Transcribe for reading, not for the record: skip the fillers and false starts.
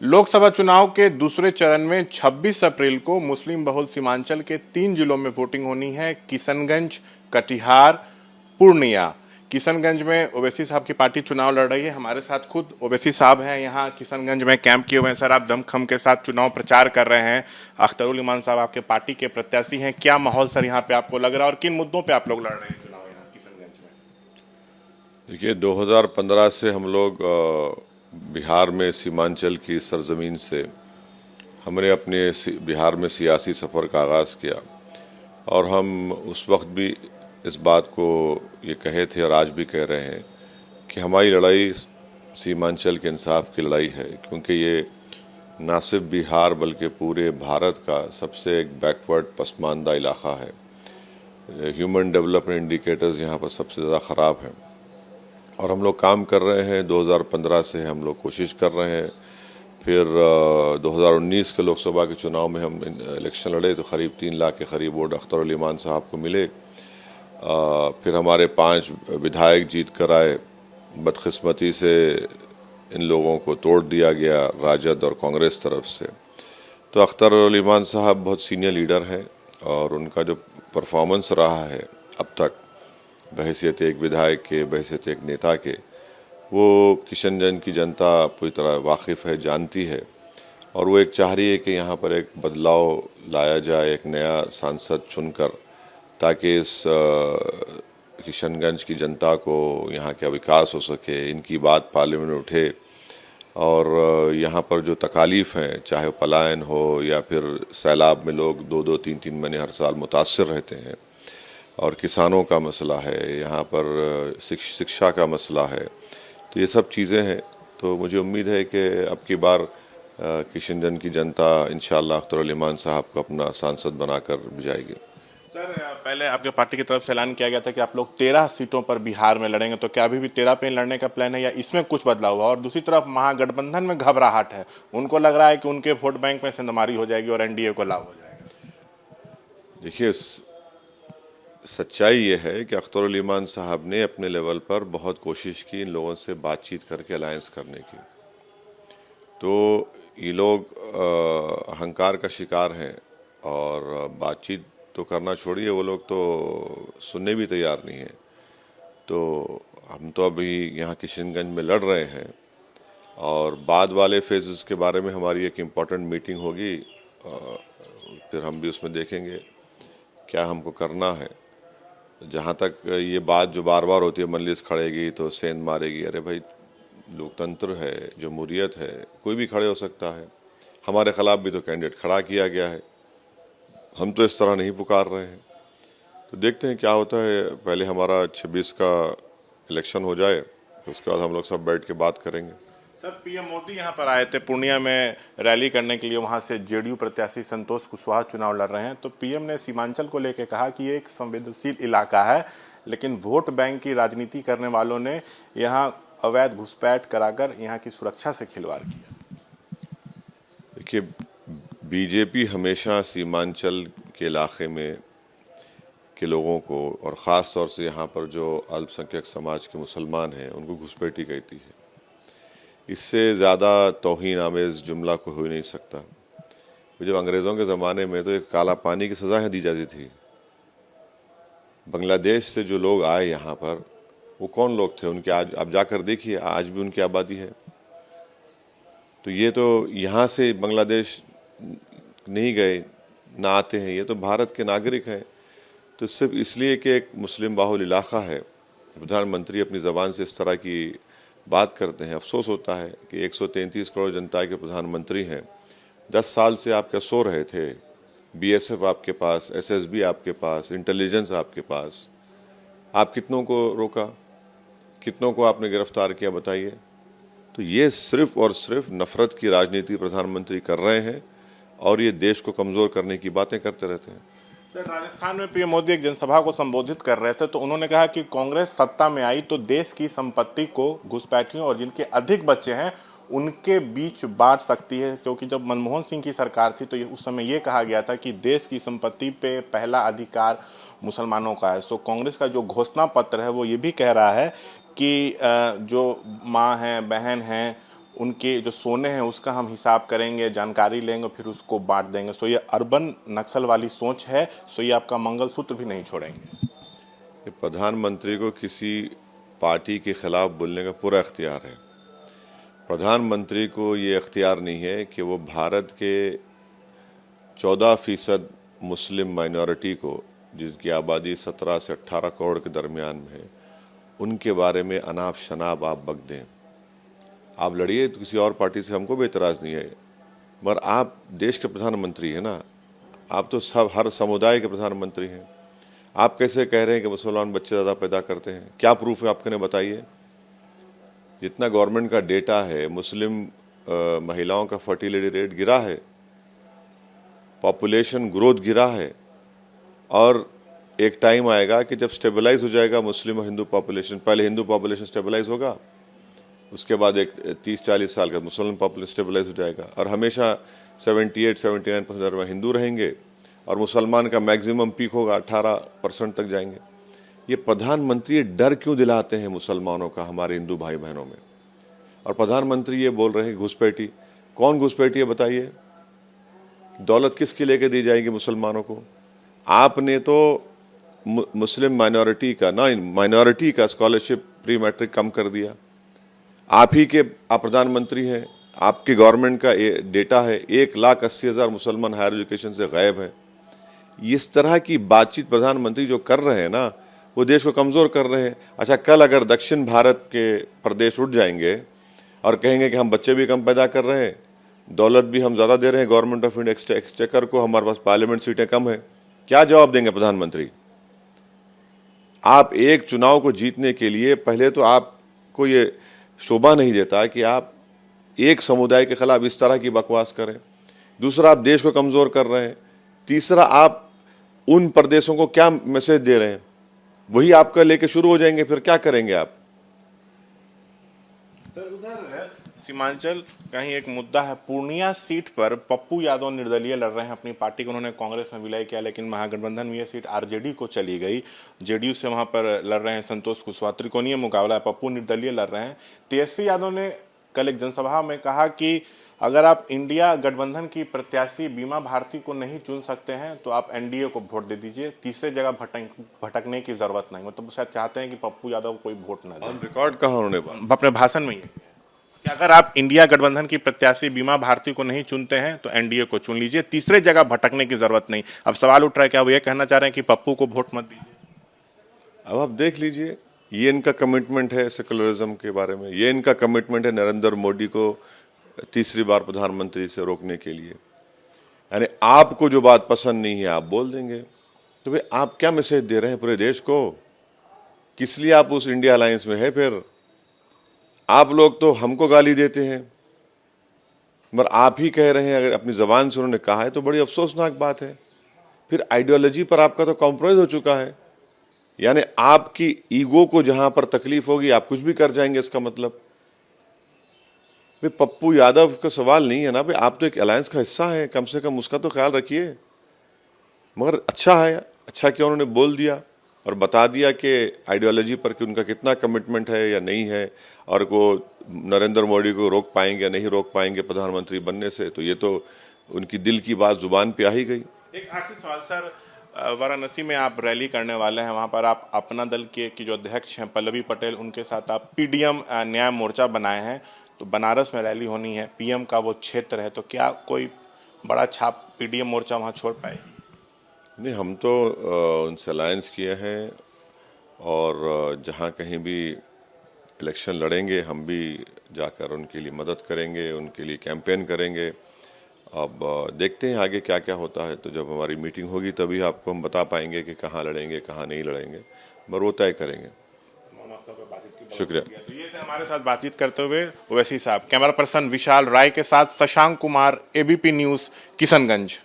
लोकसभा चुनाव के दूसरे चरण में 26 अप्रैल को मुस्लिम बहुल सीमांचल के 3 जिलों में वोटिंग होनी है। किशनगंज, कटिहार, पूर्णिया। किशनगंज में ओवैसी साहब की पार्टी चुनाव लड़ रही है। हमारे साथ खुद ओवैसी साहब हैं, यहाँ किशनगंज में कैंप किए हुए हैं। सर, आप दमखम के साथ चुनाव प्रचार कर रहे हैं। अख्तरुल इमान साहब आपके पार्टी के प्रत्याशी हैं। क्या माहौल सर यहाँ पे आपको लग रहा है और किन मुद्दों पे आप लोग लड़ रहे हैं चुनाव यहाँ किशनगंज में? देखिए, 2015 से हम लोग बिहार में सीमांचल की सरजमीन से हमने अपने बिहार में सियासी सफ़र का आगाज़ किया और हम उस वक्त भी इस बात को ये कहे थे और आज भी कह रहे हैं कि हमारी लड़ाई सीमांचल के इंसाफ की लड़ाई है, क्योंकि ये ना सिर्फ बिहार बल्कि पूरे भारत का सबसे एक बैकवर्ड पसमानदा इलाका है। ह्यूमन डेवलपमेंट इंडिकेटर्स यहाँ पर सबसे ज़्यादा ख़राब हैं और हम लोग काम कर रहे हैं। 2015 से हम लोग कोशिश कर रहे हैं। फिर 2019 के लोकसभा के चुनाव में हम इलेक्शन लड़े तो करीब 3 लाख के करीब वोट अख्तरुल इमान साहब को मिले। फिर हमारे 5 विधायक जीत कर आए। बदकिस्मती से इन लोगों को तोड़ दिया गया राजद और कांग्रेस तरफ से। तो अख्तरुल इमान साहब बहुत सीनियर लीडर हैं और उनका जो परफॉर्मेंस रहा है अब तक बहैसियत एक विधायक के, बहैसियत एक नेता के, वो किशनगंज की जनता पूरी तरह वाकिफ़ है, जानती है और वो एक चाह रही है कि यहाँ पर एक बदलाव लाया जाए, एक नया सांसद चुनकर, ताकि इस किशनगंज की जनता को यहाँ का विकास हो सके, इनकी बात पार्लियामेंट में उठे और यहाँ पर जो तकालीफ हैं, चाहे पलायन हो या फिर सैलाब में लोग 2-2, 3-3 महीने हर साल मुतासर रहते हैं, और किसानों का मसला है, यहाँ पर शिक्षा का मसला है, तो ये सब चीज़ें हैं। तो मुझे उम्मीद है कि अब की बार किशनगंज की जनता इंशाअल्लाह अख्तरुल इमान साहब को अपना सांसद बनाकर बुझाएगी। सर, पहले आपके पार्टी की तरफ से ऐलान किया गया था कि आप लोग 13 सीटों पर बिहार में लड़ेंगे, तो क्या अभी भी 13 पे लड़ने का प्लान है या इसमें कुछ बदलाव हुआ? और दूसरी तरफ महागठबंधन में घबराहट है, उनको लग रहा है कि उनके वोट बैंक में सेंधमारी हो जाएगी और एनडीए को लाभ हो जाएगा। देखिए, सच्चाई ये है कि अख्तरुल इमान साहब ने अपने लेवल पर बहुत कोशिश की इन लोगों से बातचीत करके अलायंस करने की। तो ये लोग अहंकार का शिकार हैं और बातचीत तो करना छोड़िए, वो लोग तो सुनने भी तैयार नहीं हैं। तो हम तो अभी यहाँ किशनगंज में लड़ रहे हैं और बाद वाले फेजेस के बारे में हमारी एक इम्पॉर्टेंट मीटिंग होगी। फिर हम भी उसमें देखेंगे क्या हमको करना है। जहाँ तक ये बात जो बार बार होती है, मजलिस खड़ेगी तो सेंध मारेगी, अरे भाई, लोकतंत्र है, जमहूरियत है, कोई भी खड़े हो सकता है। हमारे खिलाफ भी तो कैंडिडेट खड़ा किया गया है, हम तो इस तरह नहीं पुकार रहे हैं। तो देखते हैं क्या होता है। पहले हमारा 26 का इलेक्शन हो जाए, तो उसके बाद हम लोग सब बैठ के बात करेंगे। सर, पीएम मोदी यहाँ पर आए थे पूर्णिया में रैली करने के लिए, वहाँ से जेडीयू प्रत्याशी संतोष कुशवाहा चुनाव लड़ रहे हैं। तो पीएम ने सीमांचल को लेकर कहा कि ये एक संवेदनशील इलाका है, लेकिन वोट बैंक की राजनीति करने वालों ने यहाँ अवैध घुसपैठ कराकर यहाँ की सुरक्षा से खिलवाड़ किया। देखिए, बीजेपी हमेशा सीमांचल के इलाके में के लोगों को और ख़ास तौर से यहाँ पर जो अल्पसंख्यक समाज के मुसलमान हैं उनको घुसपैठी कहती है। इससे ज़्यादा तौहीन आमेज़ जुमला को हो ही नहीं सकता। जब अंग्रेज़ों के ज़माने में तो एक काला पानी की सज़ाएँ दी जाती थी। बांग्लादेश से जो लोग आए यहाँ पर, वो कौन लोग थे? उनके आज आप जाकर देखिए, आज भी उनकी आबादी है। तो ये तो यहाँ से बांग्लादेश नहीं गए, ना आते हैं, ये तो भारत के नागरिक हैं। तो सिर्फ इसलिए कि एक मुस्लिम बाहुल इलाका है, प्रधानमंत्री अपनी ज़बान से इस तरह की बात करते हैं। अफसोस होता है कि 133 करोड़ जनता के प्रधानमंत्री हैं। 10 साल से आप क्या सो रहे थे? बीएसएफ आपके पास, एसएसबी आपके पास, इंटेलिजेंस आपके पास, आप कितनों को रोका, कितनों को आपने गिरफ्तार किया, बताइए। तो ये सिर्फ और सिर्फ नफरत की राजनीति प्रधानमंत्री कर रहे हैं और ये देश को कमज़ोर करने की बातें करते रहते हैं। सर, राजस्थान में पीएम मोदी एक जनसभा को संबोधित कर रहे थे, तो उन्होंने कहा कि कांग्रेस सत्ता में आई तो देश की संपत्ति को घुसपैठियों और जिनके अधिक बच्चे हैं उनके बीच बांट सकती है, क्योंकि जब मनमोहन सिंह की सरकार थी तो उस समय ये कहा गया था कि देश की संपत्ति पे पहला अधिकार मुसलमानों का है। सो कांग्रेस का जो घोषणा पत्र है वो ये भी कह रहा है कि जो माँ हैं, बहन हैं, उनके जो सोने हैं उसका हम हिसाब करेंगे, जानकारी लेंगे, फिर उसको बांट देंगे। सो ये अर्बन नक्सल वाली सोच है। सो ये आपका मंगलसूत्र भी नहीं छोड़ेंगे। कि प्रधानमंत्री को किसी पार्टी के खिलाफ बोलने का पूरा इख्तियार है। प्रधानमंत्री को ये इख्तियार नहीं है कि वो भारत के 14% मुस्लिम माइनॉरिटी को, जिसकी आबादी 17 से 18 करोड़ के दरमियान में है, उनके बारे में अनाप शनाप आप बक दें। आप लड़िए तो किसी और पार्टी से, हमको भी एतराज़ नहीं है, मगर आप देश के प्रधानमंत्री हैं ना, आप तो सब हर समुदाय के प्रधानमंत्री हैं। आप कैसे कह रहे हैं कि मुसलमान बच्चे ज़्यादा पैदा करते हैं? क्या प्रूफ है आपके ने बताइए। जितना गवर्नमेंट का डेटा है, मुस्लिम महिलाओं का फर्टिलिटी रेट गिरा है, पॉपुलेशन ग्रोथ गिरा है, और एक टाइम आएगा कि जब स्टेबलाइज हो जाएगा मुस्लिम और हिंदू पॉपुलेशन। पहले हिंदू पॉपुलेशन स्टेबलाइज होगा, उसके बाद एक 30-40 साल का मुस्लिम पॉपुलेशन स्टेबलाइज हो जाएगा, और हमेशा 78-79% में हिंदू रहेंगे, और मुसलमान का मैक्सिमम पीक होगा 18% तक जाएंगे। ये प्रधानमंत्री डर क्यों दिलाते हैं मुसलमानों का हमारे हिंदू भाई बहनों में? और प्रधानमंत्री ये बोल रहे हैं घुसपैठी। कौन घुसपैठी है बताइए? दौलत किसकी लेके दी जाएगी मुसलमानों को? आपने तो मुस्लिम माइनॉरिटी का स्कॉलरशिप प्री मैट्रिक कम कर दिया। आप ही के आप प्रधानमंत्री हैं, आपकी गवर्नमेंट का डेटा है 1,80,000 मुसलमान हायर एजुकेशन से गायब है। इस तरह की बातचीत प्रधानमंत्री जो कर रहे हैं ना, वो देश को कमज़ोर कर रहे हैं। अच्छा, कल अगर दक्षिण भारत के प्रदेश उठ जाएंगे और कहेंगे कि हम बच्चे भी कम पैदा कर रहे हैं, दौलत भी हम ज़्यादा दे रहे हैं गवर्नमेंट ऑफ इंडिया एक्सचेकर को, हमारे पास पार्लियामेंट सीटें कम है, क्या जवाब देंगे प्रधानमंत्री? आप एक चुनाव को जीतने के लिए पहले तो आपको ये शोभा नहीं देता कि आप एक समुदाय के खिलाफ इस तरह की बकवास करें। दूसरा, आप देश को कमज़ोर कर रहे हैं। तीसरा, आप उन प्रदेशों को क्या मैसेज दे रहे हैं? वही आपका लेके शुरू हो जाएंगे, फिर क्या करेंगे आप? सर, उधर सीमांचल का ही एक मुद्दा है। पूर्णिया सीट पर पप्पू यादव निर्दलीय लड़ रहे हैं अपनी पार्टी को, उन्होंने कांग्रेस में विलय किया, लेकिन महागठबंधन में यह सीट आरजेडी को चली गई। जेडीयू से वहां पर लड़ रहे हैं संतोष कुशवाहा, त्रिकोणीय मुकाबला है, पप्पू निर्दलीय लड़ रहे हैं। तेजस्वी यादव ने कल एक जनसभा में कहा कि अगर आप इंडिया गठबंधन की प्रत्याशी बीमा भारती को नहीं चुन सकते हैं तो आप एनडीए को वोट दे दीजिए, तीसरे जगह भटकने की जरूरत नहीं। मतलब शायद चाहते हैं कि पप्पू यादव को कोई वोट न दे। रिकॉर्ड कहा उन्होंने अपने भाषण में कि अगर आप इंडिया गठबंधन की प्रत्याशी बीमा भारती को नहीं चुनते हैं तो एनडीए को चुन लीजिए, तीसरे जगह भटकने की जरूरत नहीं। अब सवाल उठ रहा है, क्या वो ये कहना चाह रहे हैं कि पप्पू को वोट मत दीजिए? अब आप देख लीजिए, ये इनका कमिटमेंट है सेकुलरिज्म के बारे में, ये इनका कमिटमेंट है नरेंद्र मोदी को तीसरी बार प्रधानमंत्री से रोकने के लिए। यानी आपको जो बात पसंद नहीं है आप बोल देंगे, तो भाई आप क्या मैसेज दे रहे हैं पूरे देश को? किस लिए आप उस इंडिया अलायंस में है? फिर आप लोग तो हमको गाली देते हैं, मगर आप ही कह रहे हैं। अगर अपनी जबान से उन्होंने कहा है तो बड़ी अफसोसनाक बात है। फिर आइडियोलॉजी पर आपका तो कॉम्प्रोमाइज हो चुका है। यानी आपकी ईगो को जहां पर तकलीफ होगी आप कुछ भी कर जाएंगे, इसका मतलब भाई पप्पू यादव का सवाल नहीं है ना भाई, आप तो एक अलायंस का हिस्सा है, कम से कम उसका तो ख्याल रखिए। मगर अच्छा है, अच्छा क्या उन्होंने बोल दिया और बता दिया कि आइडियोलॉजी पर कि उनका कितना कमिटमेंट है या नहीं है, और वो नरेंद्र मोदी को रोक पाएंगे या नहीं रोक पाएंगे प्रधानमंत्री बनने से। तो ये तो उनकी दिल की बात जुबान पे आ ही गई। एक आखिरी सवाल सर, वाराणसी में आप रैली करने वाले हैं, वहां पर आप अपना दल के की जो अध्यक्ष हैं पल्लवी पटेल, उनके साथ आप पीडीएम न्याय मोर्चा बनाए हैं, तो बनारस में रैली होनी है, पीएम का वो क्षेत्र है, तो क्या कोई बड़ा छाप पीडीएम मोर्चा वहां छोड़ पाएगी? नहीं, हम तो उनसे अलायंस किए हैं, और जहाँ कहीं भी इलेक्शन लड़ेंगे हम भी जाकर उनके लिए मदद करेंगे, उनके लिए कैंपेन करेंगे। अब देखते हैं आगे क्या क्या होता है, तो जब हमारी मीटिंग होगी तभी आपको हम बता पाएंगे कि कहाँ लड़ेंगे कहाँ नहीं लड़ेंगे, मगर वो तय करेंगे। शुक्रिया। तो ये थे हमारे साथ बातचीत करते हुए ओवैसी साहब। कैमरा पर्सन विशाल राय के साथ शशांक कुमार, एबीपी न्यूज़, किशनगंज।